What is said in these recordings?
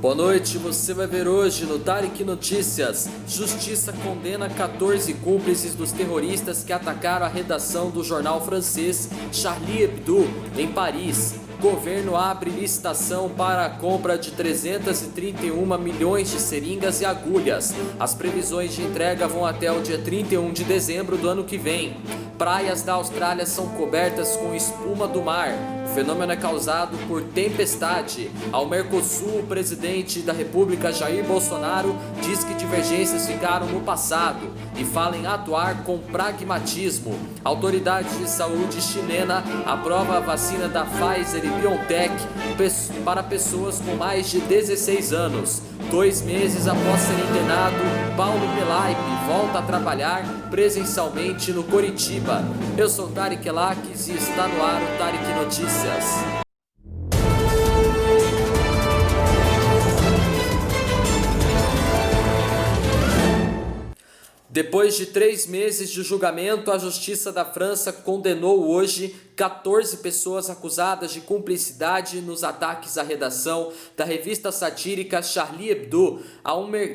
Boa noite, você vai ver hoje no Tarek Notícias. Justiça condena 14 cúmplices dos terroristas que atacaram a redação do jornal francês Charlie Hebdo, em Paris. Governo abre licitação para a compra de 331 milhões de seringas e agulhas. As previsões de entrega vão até o dia 31 de dezembro do ano que vem. Praias da Austrália são cobertas com espuma do mar. O fenômeno é causado por tempestade. Ao Mercosul, o presidente da República, Jair Bolsonaro, diz que divergências ficaram no passado e fala em atuar com pragmatismo. A autoridade de saúde chilena aprova a vacina da Pfizer e BioNTech para pessoas com mais de 16 anos. 2 meses após ser internado, Paulo Pelaipe volta a trabalhar presencialmente no Coritiba. Eu sou Tarek Elakis e está no ar o Tarek Notícias. Depois de 3 meses de julgamento, a Justiça da França condenou hoje 14 pessoas acusadas de cumplicidade nos ataques à redação da revista satírica Charlie Hebdo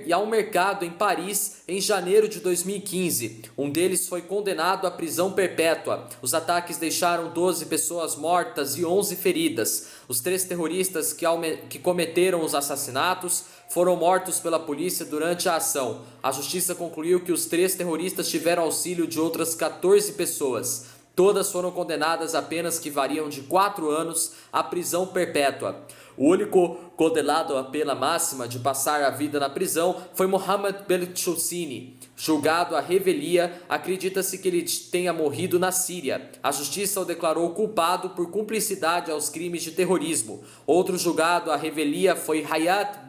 e a um mercado em Paris em janeiro de 2015. Um deles foi condenado à prisão perpétua. Os ataques deixaram 12 pessoas mortas e 11 feridas. Os 3 terroristas que cometeram os assassinatos foram mortos pela polícia durante a ação. A justiça concluiu que os 3 terroristas tiveram auxílio de outras 14 pessoas. Todas foram condenadas a penas que variam de 4 anos à prisão perpétua. O único condenado à pena máxima de passar a vida na prisão foi Mohamed Belchoussini. Julgado à revelia, acredita-se que ele tenha morrido na Síria. A justiça o declarou culpado por cumplicidade aos crimes de terrorismo. Outro julgado à revelia foi Hayat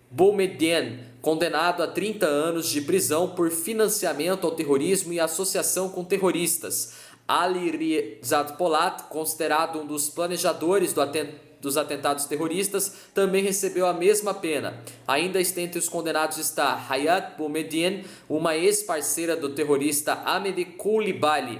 Boumediene, condenado a 30 anos de prisão por financiamento ao terrorismo e associação com terroristas. Ali Riazat Polat, considerado um dos planejadores dos atentados terroristas, também recebeu a mesma pena. Ainda entre os condenados está Hayat Boumediene, uma ex-parceira do terrorista Ahmed Koulibaly,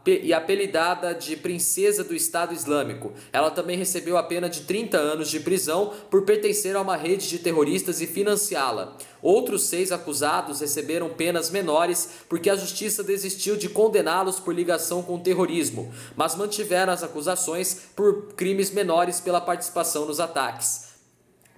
e apelidada de Princesa do Estado Islâmico. Ela também recebeu a pena de 30 anos de prisão por pertencer a uma rede de terroristas e financiá-la. Outros 6 acusados receberam penas menores porque a justiça desistiu de condená-los por ligação com o terrorismo, mas mantiveram as acusações por crimes menores pela participação nos ataques.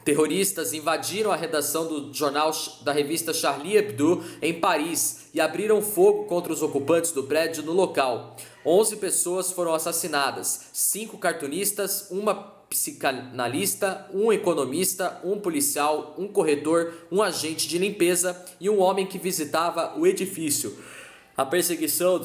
Terroristas invadiram a redação do jornal da revista Charlie Hebdo em Paris e abriram fogo contra os ocupantes do prédio no local. 11 pessoas foram assassinadas, 5 cartunistas, uma psicanalista, um economista, um policial, um corretor, um agente de limpeza e um homem que visitava o edifício. A perseguição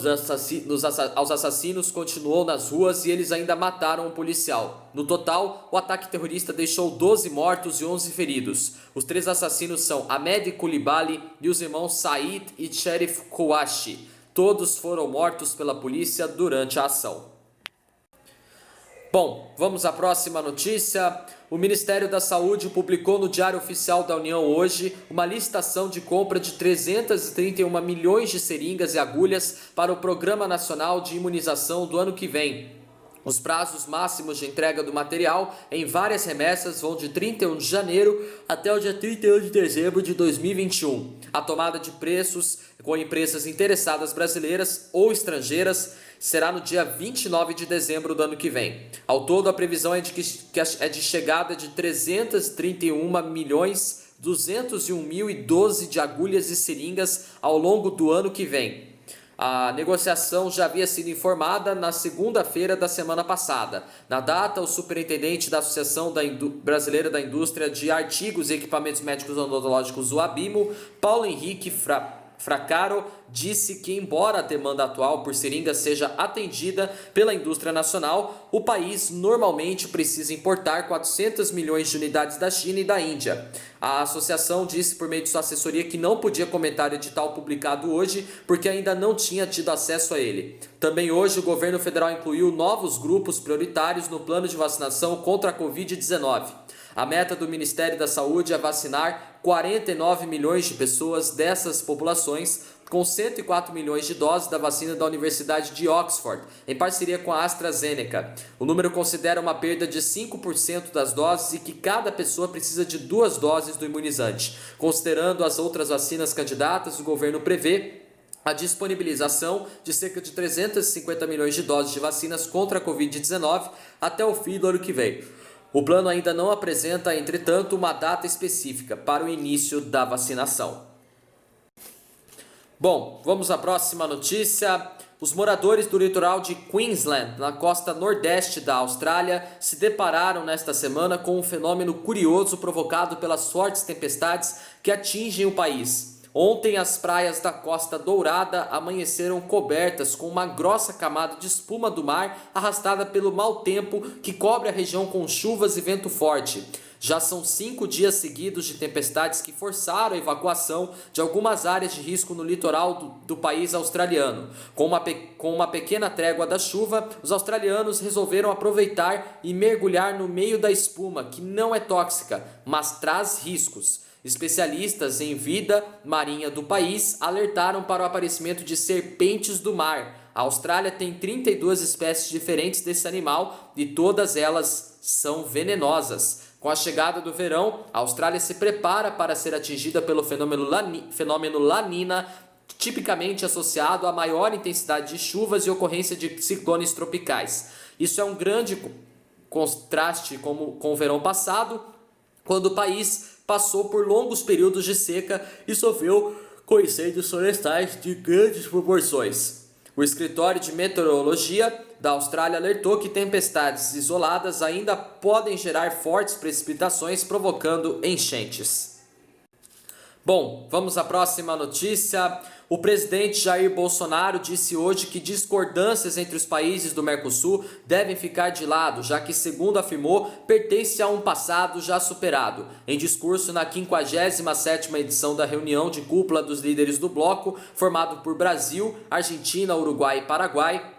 aos assassinos continuou nas ruas e eles ainda mataram um policial. No total, o ataque terrorista deixou 12 mortos e 11 feridos. Os 3 assassinos são Ahmed Koulibaly e os irmãos Said e Cherif Kouachi. Todos foram mortos pela polícia durante a ação. Bom, vamos à próxima notícia. O Ministério da Saúde publicou no Diário Oficial da União hoje uma licitação de compra de 331 milhões de seringas e agulhas para o Programa Nacional de Imunização do ano que vem. Os prazos máximos de entrega do material em várias remessas vão de 31 de janeiro até o dia 31 de dezembro de 2021. A tomada de preços com empresas interessadas brasileiras ou estrangeiras será no dia 29 de dezembro do ano que vem. Ao todo, a previsão é de chegada de 331.201.012 de agulhas e seringas ao longo do ano que vem. A negociação já havia sido informada na segunda-feira da semana passada. Na data, o superintendente da Associação Brasileira da Indústria de Artigos e Equipamentos Médicos Odontológicos, o ABIMO, Paulo Henrique Fracaro, disse que, embora a demanda atual por seringas seja atendida pela indústria nacional, o país normalmente precisa importar 400 milhões de unidades da China e da Índia. A associação disse por meio de sua assessoria que não podia comentar o edital publicado hoje porque ainda não tinha tido acesso a ele. Também hoje o governo federal incluiu novos grupos prioritários no plano de vacinação contra a Covid-19. A meta do Ministério da Saúde é vacinar 49 milhões de pessoas dessas populações, com 104 milhões de doses da vacina da Universidade de Oxford, em parceria com a AstraZeneca. O número considera uma perda de 5% das doses e que cada pessoa precisa de 2 doses do imunizante. Considerando as outras vacinas candidatas, o governo prevê a disponibilização de cerca de 350 milhões de doses de vacinas contra a Covid-19 até o fim do ano que vem. O plano ainda não apresenta, entretanto, uma data específica para o início da vacinação. Bom, vamos à próxima notícia. Os moradores do litoral de Queensland, na costa nordeste da Austrália, se depararam nesta semana com um fenômeno curioso provocado pelas fortes tempestades que atingem o país. Ontem, as praias da Costa Dourada amanheceram cobertas com uma grossa camada de espuma do mar arrastada pelo mau tempo que cobre a região com chuvas e vento forte. Já são 5 dias seguidos de tempestades que forçaram a evacuação de algumas áreas de risco no litoral do país australiano. Com uma pequena trégua da chuva, os australianos resolveram aproveitar e mergulhar no meio da espuma, que não é tóxica, mas traz riscos. Especialistas em vida marinha do país alertaram para o aparecimento de serpentes do mar. A Austrália tem 32 espécies diferentes desse animal e todas elas são venenosas. Com a chegada do verão, a Austrália se prepara para ser atingida pelo fenômeno La Nina, tipicamente associado a maior intensidade de chuvas e ocorrência de ciclones tropicais. Isso é um grande contraste com o verão passado, quando o país passou por longos períodos de seca e sofreu com incêndios florestais de grandes proporções. O Escritório de Meteorologia da Austrália alertou que tempestades isoladas ainda podem gerar fortes precipitações, provocando enchentes. Bom, vamos à próxima notícia. O presidente Jair Bolsonaro disse hoje que discordâncias entre os países do Mercosul devem ficar de lado, já que, segundo afirmou, pertence a um passado já superado. Em discurso na 57ª edição da reunião de cúpula dos líderes do bloco, formado por Brasil, Argentina, Uruguai e Paraguai,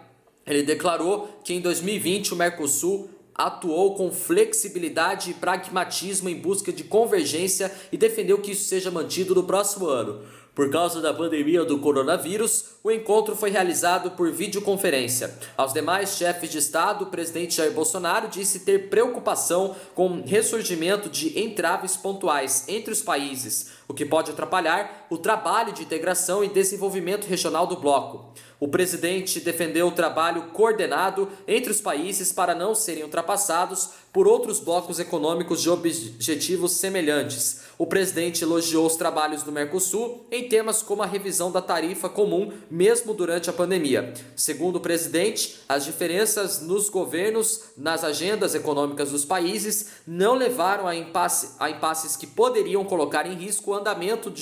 ele declarou que em 2020 o Mercosul atuou com flexibilidade e pragmatismo em busca de convergência e defendeu que isso seja mantido no próximo ano. Por causa da pandemia do coronavírus, o encontro foi realizado por videoconferência. Aos demais chefes de Estado, o presidente Jair Bolsonaro disse ter preocupação com o ressurgimento de entraves pontuais entre os países, o que pode atrapalhar o trabalho de integração e desenvolvimento regional do bloco. O presidente defendeu o trabalho coordenado entre os países para não serem ultrapassados por outros blocos econômicos de objetivos semelhantes. O presidente elogiou os trabalhos do Mercosul em temas como a revisão da tarifa comum, mesmo durante a pandemia. Segundo o presidente, as diferenças nos governos, nas agendas econômicas dos países, não levaram a impasses que poderiam colocar em risco o andamento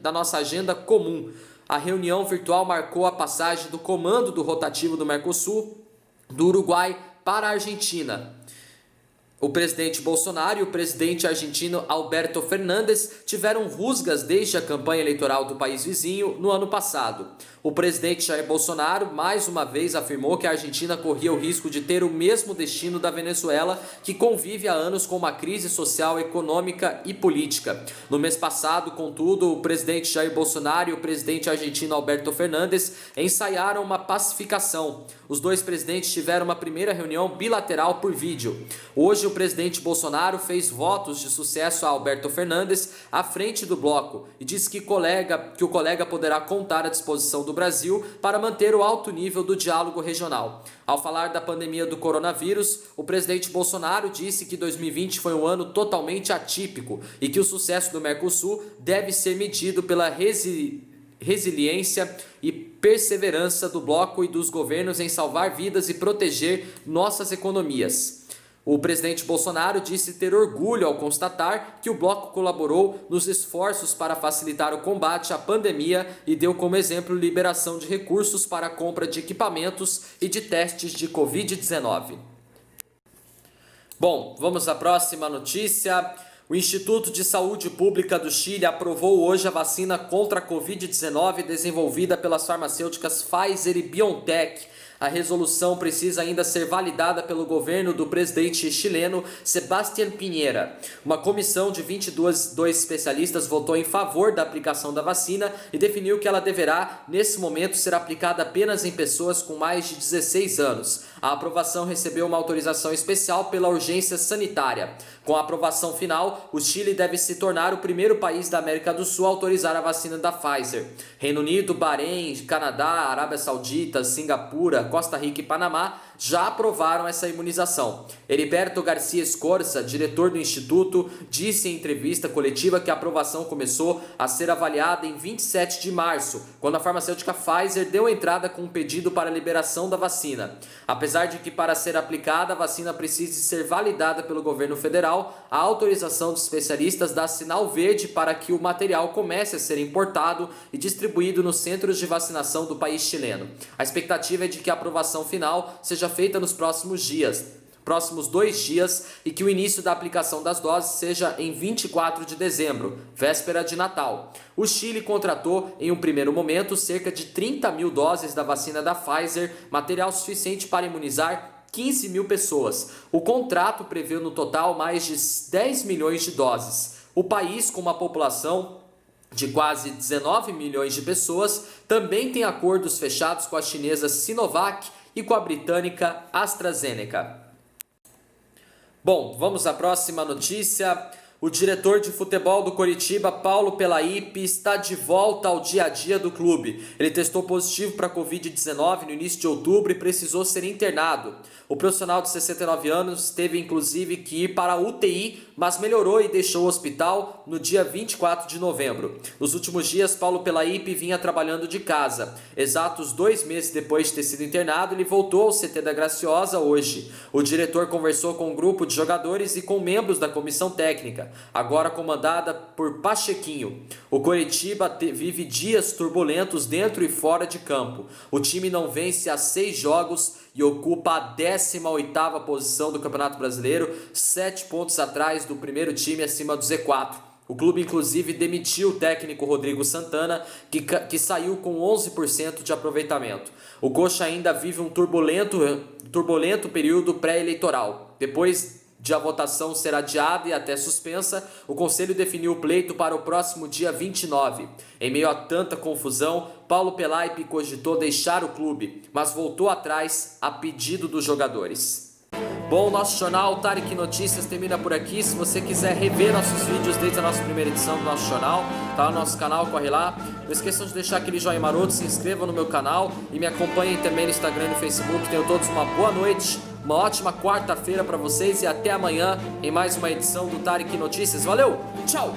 da nossa agenda comum. A reunião virtual marcou a passagem do comando do rotativo do Mercosul, do Uruguai para a Argentina. O presidente Bolsonaro e o presidente argentino Alberto Fernandes tiveram rusgas desde a campanha eleitoral do país vizinho no ano passado. O presidente Jair Bolsonaro mais uma vez afirmou que a Argentina corria o risco de ter o mesmo destino da Venezuela, que convive há anos com uma crise social, econômica e política. No mês passado, contudo, o presidente Jair Bolsonaro e o presidente argentino Alberto Fernandes ensaiaram uma pacificação. Os dois presidentes tiveram uma primeira reunião bilateral por vídeo. Hoje, o presidente Bolsonaro fez votos de sucesso a Alberto Fernandes à frente do bloco e disse que o colega poderá contar à disposição do Brasil para manter o alto nível do diálogo regional. Ao falar da pandemia do coronavírus, o presidente Bolsonaro disse que 2020 foi um ano totalmente atípico e que o sucesso do Mercosul deve ser medido pela resiliência e perseverança do bloco e dos governos em salvar vidas e proteger nossas economias. O presidente Bolsonaro disse ter orgulho ao constatar que o bloco colaborou nos esforços para facilitar o combate à pandemia e deu como exemplo liberação de recursos para a compra de equipamentos e de testes de Covid-19. Bom, vamos à próxima notícia. O Instituto de Saúde Pública do Chile aprovou hoje a vacina contra a Covid-19 desenvolvida pelas farmacêuticas Pfizer e BioNTech. A resolução precisa ainda ser validada pelo governo do presidente chileno Sebastián Piñera. Uma comissão de 22 especialistas votou em favor da aplicação da vacina e definiu que ela deverá, nesse momento, ser aplicada apenas em pessoas com mais de 16 anos. A aprovação recebeu uma autorização especial pela urgência sanitária. Com a aprovação final, o Chile deve se tornar o primeiro país da América do Sul a autorizar a vacina da Pfizer. Reino Unido, Bahrein, Canadá, Arábia Saudita, Singapura, Costa Rica e Panamá já aprovaram essa imunização. Heriberto Garcia Escorza, diretor do Instituto, disse em entrevista coletiva que a aprovação começou a ser avaliada em 27 de março, quando a farmacêutica Pfizer deu entrada com um pedido para a liberação da vacina. Apesar de que para ser aplicada a vacina precise ser validada pelo governo federal, a autorização dos especialistas dá sinal verde para que o material comece a ser importado e distribuído nos centros de vacinação do país chileno. A expectativa é de que a aprovação final seja feita nos próximos 2 dias e que o início da aplicação das doses seja em 24 de dezembro, véspera de Natal. O Chile contratou, em um primeiro momento, cerca de 30 mil doses da vacina da Pfizer, material suficiente para imunizar 15 mil pessoas. O contrato prevê no total mais de 10 milhões de doses. O país, com uma população de quase 19 milhões de pessoas, também tem acordos fechados com a chinesa Sinovac e com a britânica AstraZeneca. Bom, vamos à próxima notícia. O diretor de futebol do Coritiba, Paulo Pelaípe, está de volta ao dia a dia do clube. Ele testou positivo para a Covid-19 no início de outubro e precisou ser internado. O profissional de 69 anos teve inclusive que ir para a UTI, mas melhorou e deixou o hospital no dia 24 de novembro. Nos últimos dias, Paulo Pelaípe vinha trabalhando de casa. Exatos 2 meses depois de ter sido internado, ele voltou ao CT da Graciosa hoje. O diretor conversou com um grupo de jogadores e com membros da comissão técnica, agora comandada por Pachequinho. O Coritiba vive dias turbulentos dentro e fora de campo. O time não vence há 6 jogos e ocupa a 18ª posição do Campeonato Brasileiro, 7 pontos atrás do primeiro time acima do Z4. O clube inclusive demitiu o técnico Rodrigo Santana, que saiu com 11% de aproveitamento. O Coxa ainda vive um turbulento período pré-eleitoral. Depois de a votação ser adiada e até suspensa, o Conselho definiu o pleito para o próximo dia 29. Em meio a tanta confusão, Paulo Pelaípe cogitou deixar o clube, mas voltou atrás a pedido dos jogadores. Bom, nosso jornal Tarek Notícias termina por aqui. Se você quiser rever nossos vídeos desde a nossa primeira edição do nosso jornal, tá no nosso canal, corre lá. Não esqueçam de deixar aquele joinha maroto, se inscrevam no meu canal e me acompanhem também no Instagram e no Facebook. Tenham todos uma boa noite, uma ótima quarta-feira para vocês e até amanhã em mais uma edição do Tarek Notícias. Valeu, tchau!